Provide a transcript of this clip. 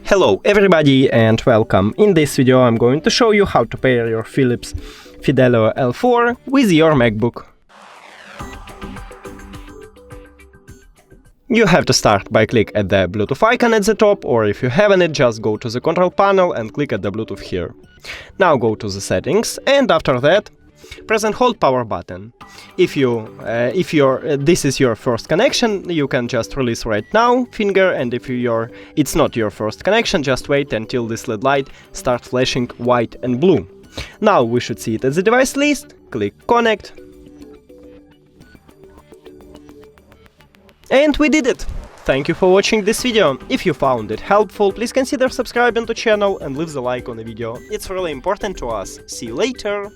Hello everybody and welcome. In this video I'm going to show you how to pair your Philips Fidelio L4 with your MacBook. You have to start by click at the Bluetooth icon at the top, or if you haven't it, just go to the control panel and click at the Bluetooth here. Now go to the settings and after that press and hold power button. If this is your first connection, you can just release right now finger, and if it's not your first connection, just wait until this LED light starts flashing white and blue. Now we should see it at the device list, click connect. And we did it! Thank you for watching this video. If you found it helpful, please consider subscribing to the channel and leave the like on the video. It's really important to us. See you later!